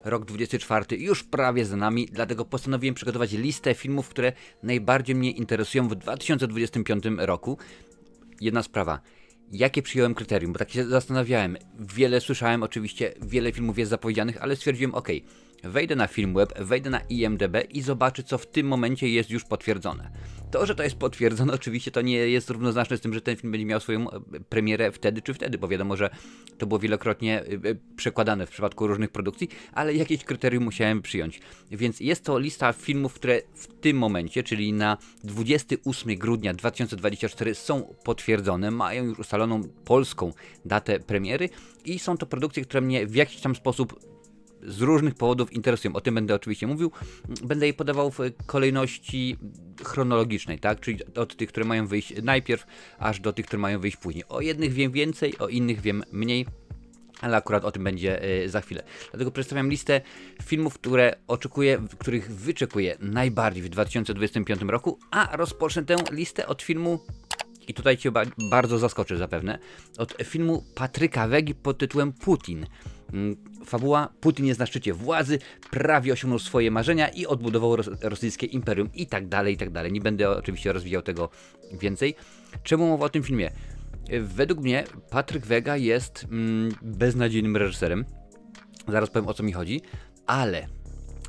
rok 24 już prawie za nami, dlatego postanowiłem przygotować listę filmów, które najbardziej mnie interesują w 2025 roku. Jedna sprawa. Jakie przyjąłem kryterium? Bo tak się zastanawiałem. Wiele słyszałem, oczywiście, wiele filmów jest zapowiedzianych, ale stwierdziłem, ok, wejdę na Filmweb, wejdę na IMDb i zobaczę, co w tym momencie jest już potwierdzone. To, że to jest potwierdzone, oczywiście to nie jest równoznaczne z tym, że ten film będzie miał swoją premierę wtedy czy wtedy, bo wiadomo, że to było wielokrotnie przekładane w przypadku różnych produkcji, ale jakieś kryterium musiałem przyjąć. Więc jest to lista filmów, które w tym momencie, czyli na 28 grudnia 2024 są potwierdzone, mają już ustaloną polską datę premiery i są to produkcje, które mnie w jakiś tam sposób z różnych powodów interesują. O tym będę oczywiście mówił. Będę je podawał w kolejności chronologicznej, tak? Czyli od tych, które mają wyjść najpierw, aż do tych, które mają wyjść później. O jednych wiem więcej, o innych wiem mniej, ale akurat o tym będzie za chwilę. Dlatego przedstawiam listę filmów, które oczekuję, których wyczekuję najbardziej w 2025 roku, a rozpocznę tę listę od filmu, i tutaj Cię bardzo zaskoczę zapewne, od filmu Patryka Wegi pod tytułem Putin. Fabuła: Putin jest na szczycie władzy, prawie osiągnął swoje marzenia i odbudował rosyjskie imperium i tak dalej, i tak dalej. Nie będę oczywiście rozwijał tego więcej. Czemu mowa o tym filmie? Według mnie Patryk Wega jest beznadziejnym reżyserem. Zaraz powiem, o co mi chodzi, ale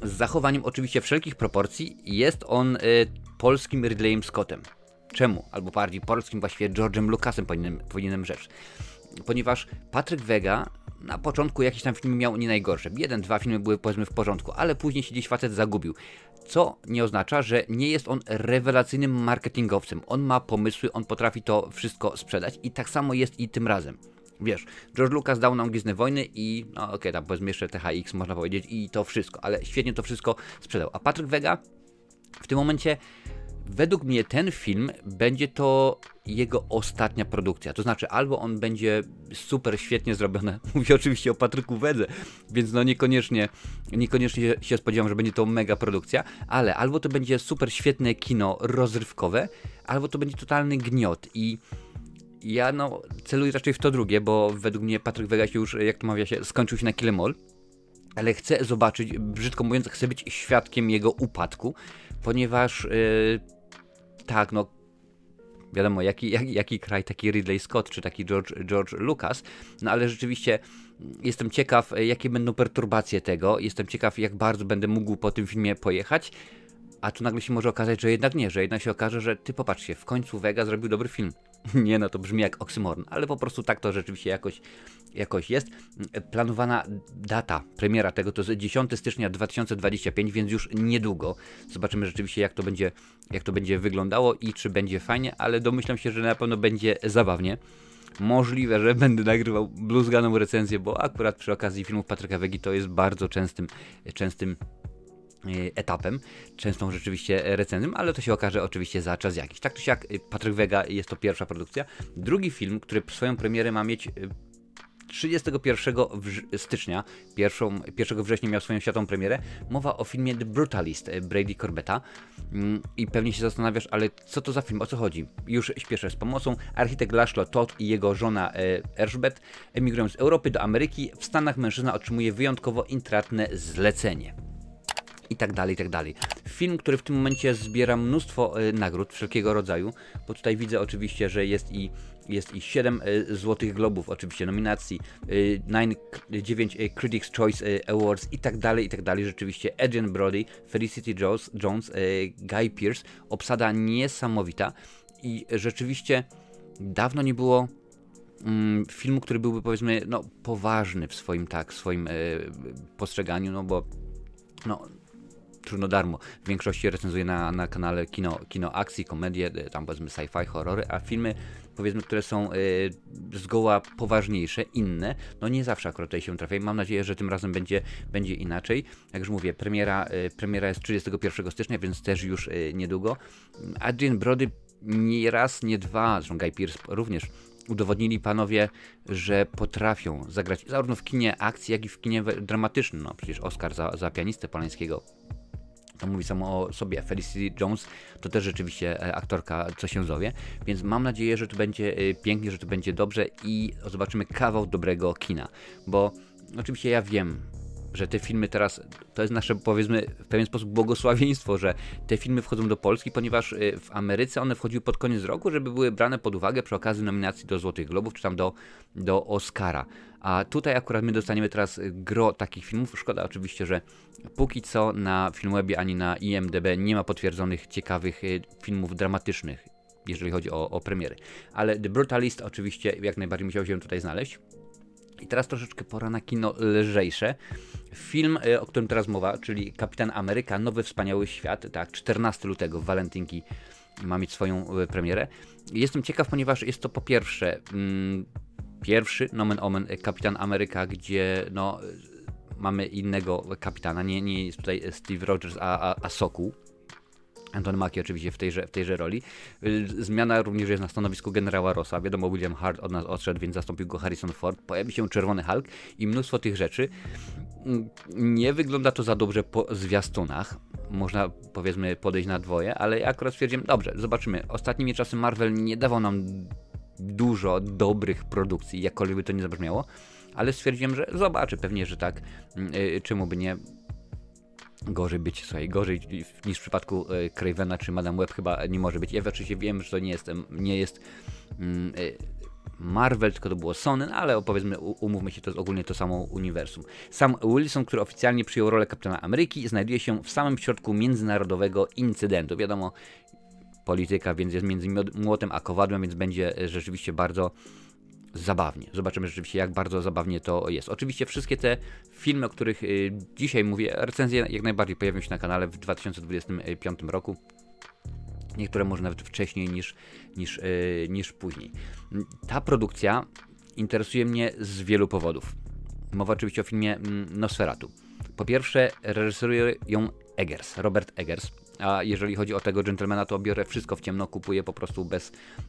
z zachowaniem oczywiście wszelkich proporcji jest on polskim Ridleyem Scottem. Czemu? Albo bardziej polskim właściwie George'em Lucasem powinienem rzecz. Ponieważ Patryk Wega na początku jakieś tam filmy miał nie najgorsze. 1-2 filmy były powiedzmy w porządku, ale później się gdzieś facet zagubił. Co nie oznacza, że nie jest on rewelacyjnym marketingowcem. On ma pomysły, on potrafi to wszystko sprzedać i tak samo jest i tym razem. Wiesz, George Lucas dał nam Gwiezdne Wojny i no okej, tam powiedzmy jeszcze THX można powiedzieć i to wszystko, ale świetnie to wszystko sprzedał. A Patryk Wega w tym momencie, według mnie ten film będzie to jego ostatnia produkcja. To znaczy, albo on będzie super świetnie zrobiony, mówię oczywiście o Patryku Wedze, więc no niekoniecznie się spodziewam, że będzie to mega produkcja, ale albo to będzie super świetne kino rozrywkowe, albo to będzie totalny gniot i ja no celuję raczej w to drugie, bo według mnie Patryk Wega się już, jak to mawia się, skończył się na Kill 'Em All, ale chcę zobaczyć, brzydko mówiąc, chcę być świadkiem jego upadku, ponieważ tak, no wiadomo, jaki kraj, taki Ridley Scott, czy taki George Lucas, no ale rzeczywiście jestem ciekaw, jakie będą perturbacje tego, jestem ciekaw, jak bardzo będę mógł po tym filmie pojechać, a tu nagle się może okazać, że jednak nie, że jednak się okaże, że ty popatrzcie, w końcu Wega zrobił dobry film. Nie, no to brzmi jak oksymorn, ale po prostu tak to rzeczywiście jakoś jest. Planowana data, premiera tego to jest 10 stycznia 2025, więc już niedługo. Zobaczymy rzeczywiście, jak to będzie wyglądało i czy będzie fajnie, ale domyślam się, że na pewno będzie zabawnie. Możliwe, że będę nagrywał bluzganą recenzję, bo akurat przy okazji filmów Patryka Wegi to jest bardzo częstym etapem, częstą rzeczywiście recenzją, ale to się okaże oczywiście za czas jakiś. Tak czy siak, Patryk Wega jest to pierwsza produkcja. Drugi film, który swoją premierę ma mieć 31 stycznia, 1 września miał swoją światową premierę. Mowa o filmie The Brutalist Brady Corbetta. I pewnie się zastanawiasz, ale co to za film, o co chodzi? Już śpieszę z pomocą. Architekt Laszlo Todd i jego żona Elżbet emigrują z Europy do Ameryki. W Stanach mężczyzna otrzymuje wyjątkowo intratne zlecenie. I tak dalej, i tak dalej. Film, który w tym momencie zbiera mnóstwo nagród wszelkiego rodzaju, bo tutaj widzę oczywiście, że jest i 7 Złotych Globów, oczywiście nominacji, 9 Critics' Choice Awards i tak dalej, rzeczywiście Adrien Brody, Felicity Jones, Guy Pearce, obsada niesamowita i rzeczywiście dawno nie było filmu, który byłby powiedzmy no poważny w swoim postrzeganiu, no bo no trudno darmo. W większości recenzuję na kanale kino akcji, komedie, tam powiedzmy sci-fi, horrory, a filmy powiedzmy, które są zgoła poważniejsze, inne, no nie zawsze akurat tutaj się trafiają. Mam nadzieję, że tym razem będzie inaczej. Jak już mówię, premiera jest 31 stycznia, więc też już niedługo. Adrien Brody nie raz, nie dwa, zresztą Guy Pearce również, udowodnili panowie, że potrafią zagrać zarówno w kinie akcji, jak i w kinie dramatycznym. No przecież Oscar za pianistę Polańskiego to mówi samo o sobie. Felicity Jones to też rzeczywiście aktorka, co się zowie, więc mam nadzieję, że to będzie pięknie, że to będzie dobrze i zobaczymy kawał dobrego kina, bo oczywiście ja wiem, że te filmy teraz, to jest nasze, powiedzmy, w pewien sposób błogosławieństwo, że te filmy wchodzą do Polski, ponieważ w Ameryce one wchodziły pod koniec roku, żeby były brane pod uwagę przy okazji nominacji do Złotych Globów, czy tam do Oscara. A tutaj akurat my dostaniemy teraz gro takich filmów. Szkoda oczywiście, że póki co na Filmwebie ani na IMDb nie ma potwierdzonych ciekawych filmów dramatycznych, jeżeli chodzi o premiery. Ale The Brutalist oczywiście jak najbardziej musiał się tutaj znaleźć. I teraz troszeczkę pora na kino lżejsze. Film, o którym teraz mowa, czyli Kapitan Ameryka, Nowy Wspaniały Świat, tak, 14 lutego w walentynki ma mieć swoją premierę. Jestem ciekaw, ponieważ jest to po pierwsze pierwszy, nomen omen, Kapitan Ameryka, gdzie no, mamy innego kapitana, nie jest tutaj Steve Rogers, a Sokół. Anthony Mackie oczywiście w tejże roli. Zmiana również jest na stanowisku generała Rossa. Wiadomo, William Hurt od nas odszedł, więc zastąpił go Harrison Ford. Pojawi się Czerwony Hulk i mnóstwo tych rzeczy. Nie wygląda to za dobrze po zwiastunach. Można, powiedzmy, podejść na dwoje, ale ja akurat stwierdziłem, dobrze, zobaczymy. Ostatnimi czasy Marvel nie dawał nam dużo dobrych produkcji, jakkolwiek by to nie zabrzmiało, ale stwierdziłem, że zobaczę, pewnie, że tak. Czemu by nie? Gorzej być, słuchaj, gorzej niż w przypadku Cravena czy Madame Web chyba nie może być. Ja oczywiście wiem, że to nie jest Marvel, tylko to było Sony, no ale powiedzmy, umówmy się, to jest ogólnie to samo uniwersum. Sam Wilson, który oficjalnie przyjął rolę Kapitana Ameryki, znajduje się w samym środku międzynarodowego incydentu. Wiadomo, polityka, więc jest między młotem a kowadłem, więc będzie rzeczywiście bardzo zabawnie. Zobaczymy rzeczywiście, jak bardzo zabawnie to jest. Oczywiście wszystkie te filmy, o których dzisiaj mówię, recenzje jak najbardziej pojawią się na kanale w 2025 roku. Niektóre może nawet wcześniej niż później. Ta produkcja interesuje mnie z wielu powodów. Mowa oczywiście o filmie Nosferatu. Po pierwsze, reżyseruje ją Robert Eggers. A jeżeli chodzi o tego dżentelmena, to biorę wszystko w ciemno, kupuję po prostu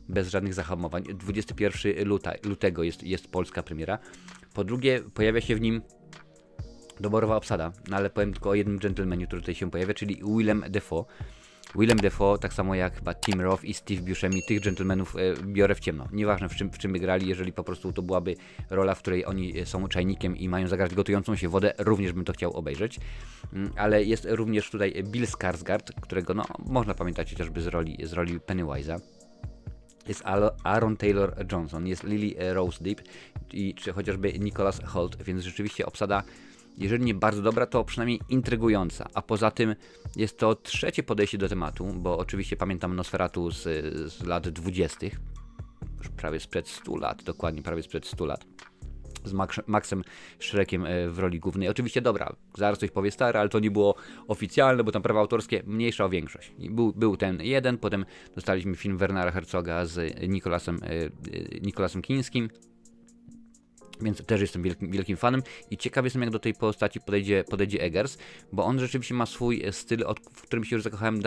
bez żadnych zahamowań. 21 lutego jest polska premiera. Po drugie, pojawia się w nim doborowa obsada, no ale powiem tylko o jednym dżentelmenie, który tutaj się pojawia, czyli Willem Dafoe. Willem Dafoe, tak samo jak chyba Tim Roth i Steve Buscemi, tych dżentelmenów biorę w ciemno. Nieważne w czym by grali, jeżeli po prostu to byłaby rola, w której oni są czajnikiem i mają zagrać gotującą się wodę, również bym to chciał obejrzeć. Ale jest również tutaj Bill Skarsgård, którego no, można pamiętać chociażby z roli Pennywise'a. Jest Aaron Taylor-Johnson, jest Lily Rose Depp czy chociażby Nicholas Hoult, więc rzeczywiście obsada, jeżeli nie bardzo dobra, to przynajmniej intrygująca. A poza tym jest to trzecie podejście do tematu, bo oczywiście pamiętam Nosferatu z lat 20. Już prawie sprzed 100 lat, dokładnie prawie sprzed 100 lat. Z Maxem Schreckiem w roli głównej. Oczywiście dobra, zaraz coś powie stary, ale to nie było oficjalne, bo tam prawa autorskie mniejsza o większość. Był ten jeden, potem dostaliśmy film Wernera Herzoga z Nicolasem Kińskim. Więc też jestem wielkim fanem i ciekaw jestem, jak do tej postaci podejdzie Eggers, bo on rzeczywiście ma swój styl, w którym się już zakochałem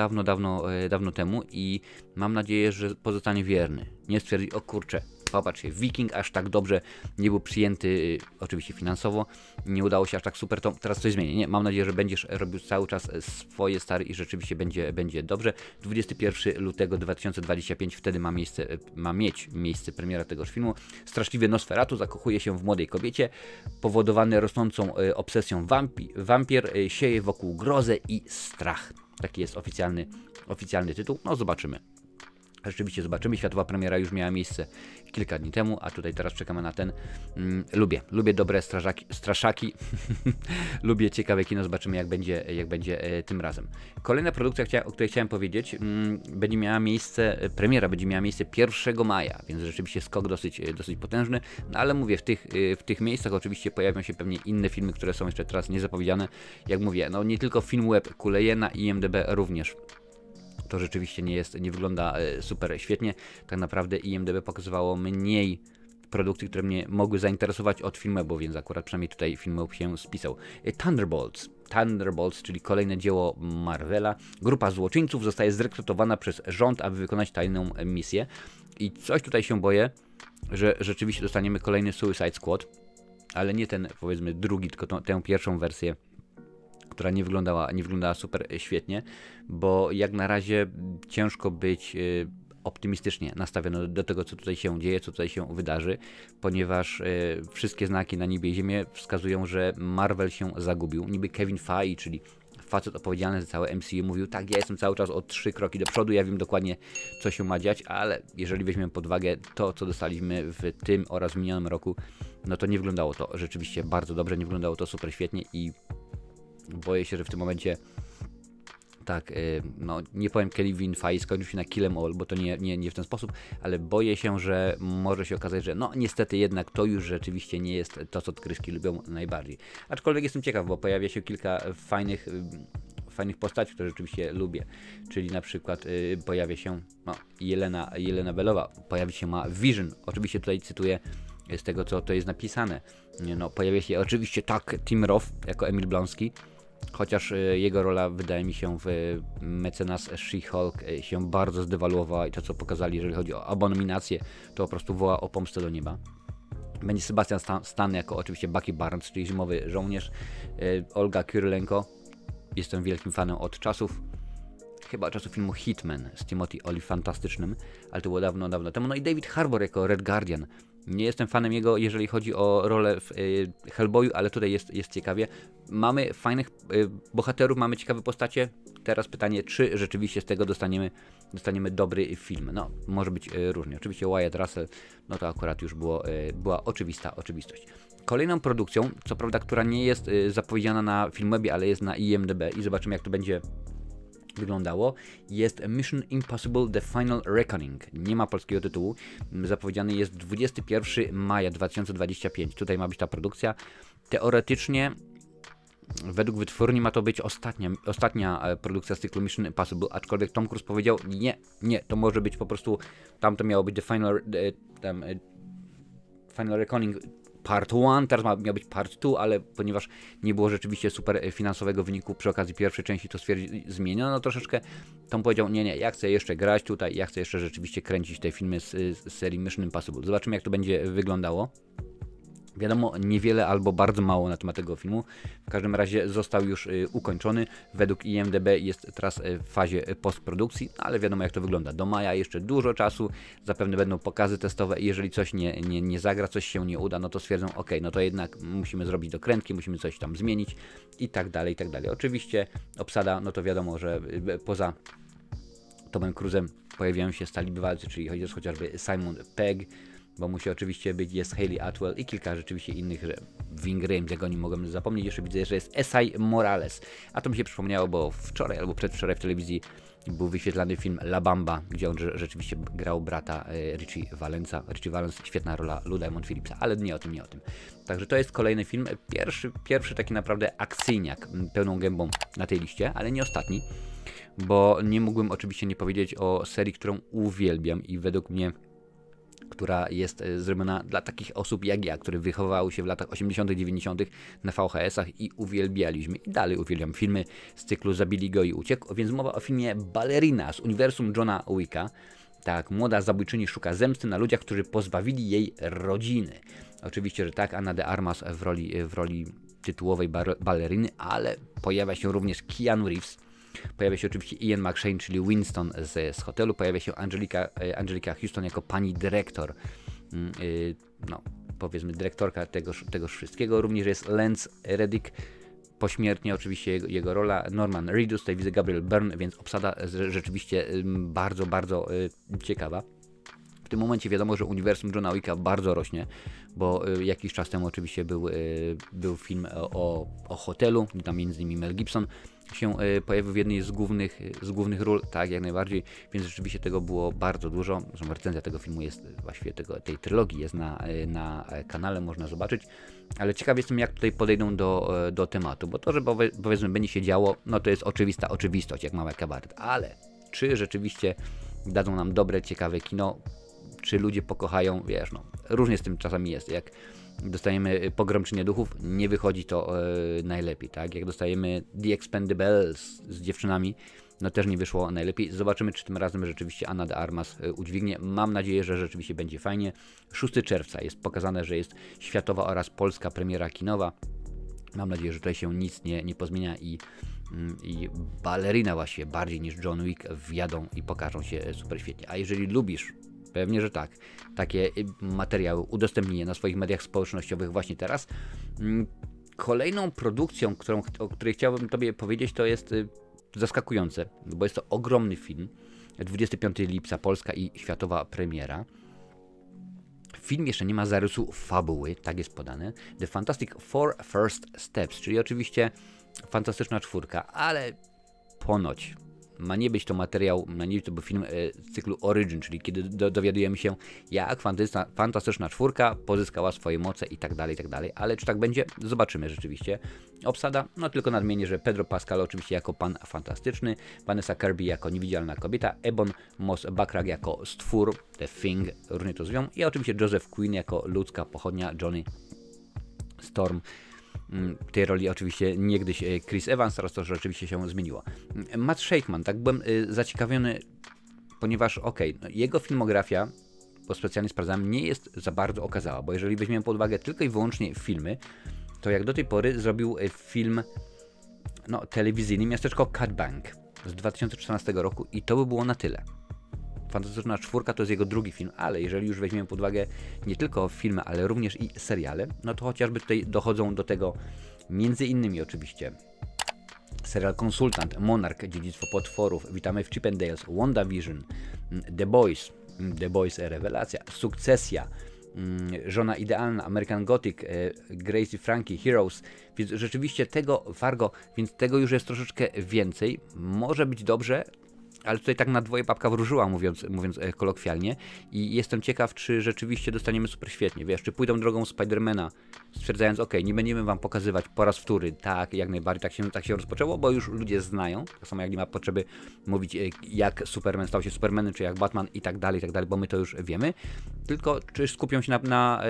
dawno temu i mam nadzieję, że pozostanie wierny. Nie stwierdzi, o kurczę, popatrzcie, Viking aż tak dobrze nie był przyjęty, oczywiście finansowo, nie udało się aż tak super, to teraz coś zmieni. Nie, mam nadzieję, że będziesz robił cały czas swoje stary i rzeczywiście będzie dobrze. 21 lutego 2025, wtedy ma mieć miejsce premiera tegoż filmu. Straszliwy Nosferatu zakochuje się w młodej kobiecie, powodowany rosnącą obsesją wampir sieje wokół grozę i strach. Taki jest oficjalny tytuł. No zobaczymy. Rzeczywiście zobaczymy. Światowa premiera już miała miejsce kilka dni temu, a tutaj teraz czekamy na ten. Lubię dobre straszaki. Lubię ciekawe kino. Zobaczymy, jak będzie tym razem. Kolejna produkcja, o której chciałem powiedzieć, premiera będzie miała miejsce 1 maja, więc rzeczywiście skok dosyć potężny. No ale mówię, w tych miejscach oczywiście pojawią się pewnie inne filmy, które są jeszcze teraz niezapowiedziane. Jak mówię, no nie tylko Filmweb kuleje, na IMDb również. To rzeczywiście nie wygląda super świetnie. Tak naprawdę IMDb pokazywało mniej produkcji, które mnie mogły zainteresować od Filmwebu, więc akurat przynajmniej tutaj Filmweb się spisał. Thunderbolts, czyli kolejne dzieło Marvela. Grupa złoczyńców zostaje zrekrutowana przez rząd, aby wykonać tajną misję. I coś tutaj się boję, że rzeczywiście dostaniemy kolejny Suicide Squad, ale nie ten, powiedzmy, drugi, tylko tę pierwszą wersję, która nie wyglądała super świetnie, bo jak na razie ciężko być optymistycznie nastawiony do tego, co tutaj się dzieje, co tutaj się wydarzy, ponieważ wszystkie znaki na niebie i ziemię wskazują, że Marvel się zagubił. Niby Kevin Feige, czyli facet odpowiedzialny za całe MCU, mówił: tak, ja jestem cały czas o 3 kroki do przodu, ja wiem dokładnie, co się ma dziać, ale jeżeli weźmiemy pod uwagę to, co dostaliśmy w tym oraz w minionym roku, no to nie wyglądało to rzeczywiście bardzo dobrze, nie wyglądało to super świetnie i boję się, że w tym momencie tak, no nie powiem Kevin Feige skończył się na Kill 'em All, bo to nie w ten sposób, ale boję się, że może się okazać, że no niestety jednak to już rzeczywiście nie jest to, co odkrywki lubią najbardziej. Aczkolwiek jestem ciekaw, bo pojawia się kilka fajnych postaci, które rzeczywiście lubię, czyli na przykład pojawia się Jelena Belowa, pojawi się ma Vision, oczywiście tutaj cytuję z tego, co to jest napisane, no pojawia się oczywiście tak Tim Roth jako Emil Blonsky, chociaż jego rola, wydaje mi się, w Mecenas She-Hulk się bardzo zdewaluowała i to, co pokazali, jeżeli chodzi o abominację, to po prostu woła o pomstę do nieba. Będzie Sebastian Stan jako oczywiście Bucky Barnes, czyli zimowy żołnierz. Olga Kurylenko, jestem wielkim fanem od czasów filmu Hitman z Timothy Olyphantastycznym, ale to było dawno temu. No i David Harbour jako Red Guardian. Nie jestem fanem jego, jeżeli chodzi o rolę w Hellboyu, ale tutaj jest ciekawie. Mamy fajnych bohaterów, mamy ciekawe postacie. Teraz pytanie, czy rzeczywiście z tego dostaniemy dobry film. No, może być różnie. Oczywiście Wyatt Russell, no to akurat już była oczywistość. Kolejną produkcją, co prawda, która nie jest zapowiedziana na Filmwebie, ale jest na IMDb i zobaczymy, jak to będzie wyglądało, jest Mission Impossible The Final Reckoning. Nie ma polskiego tytułu. Zapowiedziany jest 21 maja 2025. Tutaj ma być ta produkcja. Teoretycznie według wytwórni ma to być ostatnia produkcja z cyklu Mission Impossible, aczkolwiek Tom Cruise powiedział: nie, to może być po prostu, tam to miało być The Final Reckoning Part 1, teraz miał być Part 2, ale ponieważ nie było rzeczywiście super finansowego wyniku przy okazji pierwszej części, to zmieniono troszeczkę. Tom powiedział: nie, ja chcę jeszcze grać tutaj, ja chcę jeszcze rzeczywiście kręcić te filmy z serii Mission Impossible. Zobaczymy, jak to będzie wyglądało. Wiadomo niewiele albo bardzo mało na temat tego filmu. W każdym razie został już ukończony. Według IMDb jest teraz w fazie postprodukcji, ale wiadomo, jak to wygląda. Do maja jeszcze dużo czasu, zapewne będą pokazy testowe i jeżeli coś nie zagra, coś się nie uda, no to stwierdzą: ok, no to jednak musimy zrobić dokrętki, musimy coś tam zmienić i tak dalej, i tak dalej. Oczywiście obsada, no to wiadomo, że poza Tomem Cruise'em pojawiają się stali bywalcy, czyli chodzi chociażby Simon Pegg, bo musi oczywiście być, jest Hayley Atwell i kilka rzeczywiście innych, że Ving Rhames, jak o nim mogłem zapomnieć, jeszcze widzę, że jest Esai Morales. A to mi się przypomniało, bo wczoraj albo przedwczoraj w telewizji był wyświetlany film La Bamba, gdzie on rzeczywiście grał brata Richie Valensa. Richie Valens, świetna rola Lou Diamond Phillipsa, ale nie o tym. Także to jest kolejny film, pierwszy taki naprawdę akcyjniak pełną gębą na tej liście, ale nie ostatni, bo nie mógłbym oczywiście nie powiedzieć o serii, którą uwielbiam i według mnie która jest zrobiona dla takich osób jak ja, które wychowały się w latach 80., 90. na VHS-ach i uwielbialiśmy i dalej uwielbiam filmy z cyklu Zabili go i uciekł, więc mowa o filmie Ballerina z uniwersum Johna Wicka. Tak, młoda zabójczyni szuka zemsty na ludziach, którzy pozbawili jej rodziny. Oczywiście, że tak, Ana de Armas w roli tytułowej baleriny, ale pojawia się również Keanu Reeves. Pojawia się oczywiście Ian McShane, czyli Winston z hotelu. Pojawia się Angelika Houston jako pani dyrektor. No, powiedzmy dyrektorka tegoż wszystkiego. Również jest Lance Reddick. Pośmiertnie oczywiście jego rola. Norman Reedus, tutaj widzę Gabriel Byrne, więc obsada rzeczywiście bardzo, bardzo ciekawa. W tym momencie wiadomo, że uniwersum Johna Wicka bardzo rośnie, bo jakiś czas temu oczywiście był film o hotelu, tam między innymi Mel Gibson się pojawił w jednej z głównych ról, tak, jak najbardziej, więc rzeczywiście tego było bardzo dużo. Zresztą recenzja tego filmu jest, właściwie tej trylogii jest na kanale, można zobaczyć, ale ciekaw jestem, jak tutaj podejdą do tematu, bo to, że powiedzmy będzie się działo, no to jest oczywista oczywistość, jak mała kabaret, ale czy rzeczywiście dadzą nam dobre, ciekawe kino, czy ludzie pokochają, wiesz, no, różnie z tym czasami jest, jak dostajemy Pogromczynię duchów, nie wychodzi to najlepiej, tak? Jak dostajemy The Expendables z dziewczynami, no też nie wyszło najlepiej. Zobaczymy, czy tym razem rzeczywiście Ana de Armas udźwignie. Mam nadzieję, że rzeczywiście będzie fajnie. 6 czerwca jest pokazane, że jest światowa oraz polska premiera kinowa. Mam nadzieję, że tutaj się nic nie pozmienia i i Ballerina właśnie bardziej niż John Wick wjadą i pokażą się super świetnie. A jeżeli lubisz, pewnie, że tak, takie materiały udostępnij na swoich mediach społecznościowych właśnie teraz. Kolejną produkcją, o której chciałbym Tobie powiedzieć, to jest zaskakujące, bo jest to ogromny film. 25 lipca, polska i światowa premiera. Film jeszcze nie ma zarysu fabuły, tak jest podane. The Fantastic Four First Steps, czyli oczywiście Fantastyczna Czwórka, ale ponoć ma nie być to materiał, ma nie być to film z cyklu Origin, czyli kiedy dowiadujemy się, jak Fantastyczna Czwórka pozyskała swoje moce i tak dalej, ale czy tak będzie? Zobaczymy rzeczywiście. Obsada, no tylko nadmienię, że Pedro Pascal oczywiście jako Pan Fantastyczny, Vanessa Kirby jako Niewidzialna Kobieta, Ebon Moss-Bachrach jako Stwór, The Thing, różnie to zwią, i oczywiście Joseph Quinn jako ludzka pochodnia, Johnny Storm. W tej roli oczywiście niegdyś Chris Evans, teraz to rzeczywiście się zmieniło. Matt Shakman, tak byłem zaciekawiony, ponieważ jego filmografia, bo specjalnie sprawdzałem, nie jest za bardzo okazała, bo jeżeli weźmiemy pod uwagę tylko i wyłącznie filmy, to jak do tej pory zrobił film telewizyjny Miasteczko Cut Bank z 2014 roku i to by było na tyle. Fantastyczna Czwórka to jest jego drugi film, ale jeżeli już weźmiemy pod uwagę nie tylko filmy, ale również i seriale, no to chociażby tutaj dochodzą do tego między innymi oczywiście serial Konsultant, Monarch, Dziedzictwo Potworów, Witamy w Chippendales, WandaVision, The Boys rewelacja, Sukcesja, Żona Idealna, American Gothic, Grace i Frankie, Heroes, więc rzeczywiście tego więc tego już jest troszeczkę więcej, może być dobrze, ale tutaj tak na dwoje babka wróżyła, mówiąc kolokwialnie, i jestem ciekaw, czy rzeczywiście dostaniemy super świetnie, wiesz, czy pójdą drogą Spidermana, stwierdzając, nie będziemy wam pokazywać po raz wtóry, tak, jak najbardziej, tak się rozpoczęło, bo już ludzie znają, tak samo jak nie ma potrzeby mówić, jak Superman stał się Supermanem, czy jak Batman i tak dalej, bo my to już wiemy, tylko czy skupią się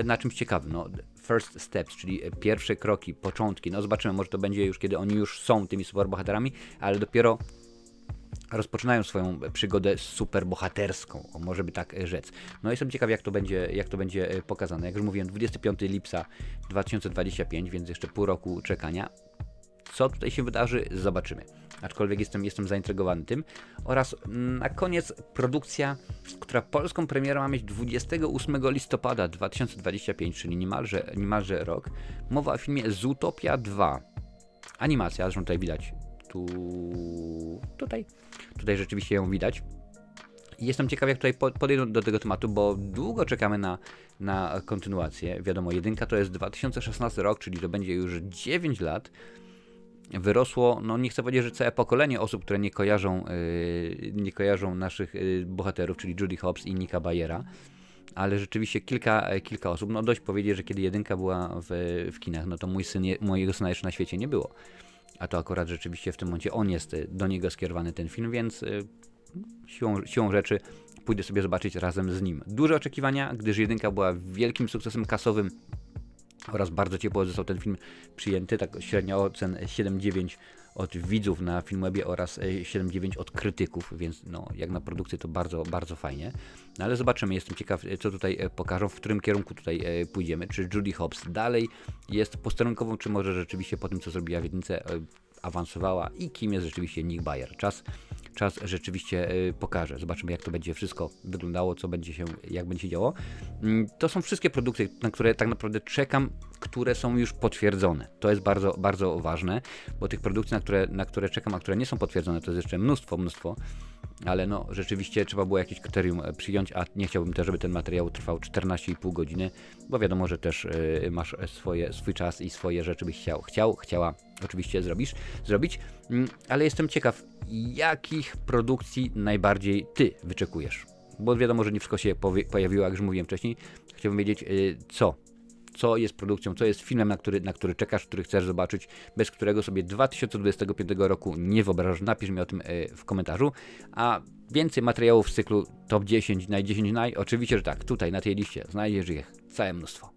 na czymś ciekawym, first steps, czyli pierwsze kroki, początki, zobaczymy, może to będzie już, kiedy oni już są tymi superbohaterami, ale dopiero rozpoczynają swoją przygodę superbohaterską, może by tak rzec. Jestem ciekaw, jak to będzie pokazane. Jak już mówiłem, 25 lipca 2025, więc jeszcze pół roku czekania. Co tutaj się wydarzy, zobaczymy. Aczkolwiek jestem zaintrygowany tym. Oraz na koniec produkcja, która polską premierę ma mieć 28 listopada 2025, czyli niemalże rok. Mowa o filmie Zootopia 2. Animacja, zresztą tutaj widać. Tutaj rzeczywiście ją widać. I jestem ciekaw, jak tutaj podejdą do tego tematu, bo długo czekamy na kontynuację. Wiadomo, jedynka to jest 2016 rok, czyli to będzie już 9 lat. Wyrosło, nie chcę powiedzieć, że całe pokolenie osób, które nie kojarzą naszych bohaterów, czyli Judy Hopps i Nicka Bayera. Ale rzeczywiście kilka osób. Dość powiedzieć, że kiedy jedynka była w kinach, to mojego syna jeszcze na świecie nie było. A to akurat rzeczywiście w tym momencie on jest do niego skierowany ten film, więc siłą rzeczy pójdę sobie zobaczyć razem z nim. Duże oczekiwania, gdyż jedynka była wielkim sukcesem kasowym oraz bardzo ciepło został ten film przyjęty, tak średnia ocen 7,9 od widzów na Filmwebie oraz 7,9 od krytyków, więc jak na produkcję to bardzo, bardzo fajnie. Ale zobaczymy, jestem ciekaw, co tutaj pokażą, w którym kierunku tutaj pójdziemy. Czy Judy Hopps dalej jest posterunkową, czy może rzeczywiście po tym, co zrobiła w jedynce, awansowała i kim jest rzeczywiście Nick Bayer. Czas rzeczywiście pokaże. Zobaczymy, jak to będzie wszystko wyglądało, jak będzie się działo. To są wszystkie produkcje, na które tak naprawdę czekam, które są już potwierdzone. To jest bardzo, bardzo ważne, bo tych produkcji, na które czekam, a które nie są potwierdzone, to jest jeszcze mnóstwo, ale rzeczywiście trzeba było jakieś kryterium przyjąć, a nie chciałbym też, żeby ten materiał trwał 14,5 godziny, bo wiadomo, że też masz swój czas i swoje rzeczy byś chciała oczywiście zrobić, ale jestem ciekaw, jakich produkcji najbardziej Ty wyczekujesz, bo wiadomo, że nie wszystko się pojawiło, jak już mówiłem wcześniej. Chciałbym wiedzieć, co jest produkcją, co jest filmem, na który czekasz, który chcesz zobaczyć, bez którego sobie 2025 roku nie wyobrażasz. Napisz mi o tym w komentarzu. A więcej materiałów z cyklu Top 10, oczywiście, że tak, tutaj na tej liście znajdziesz ich całe mnóstwo.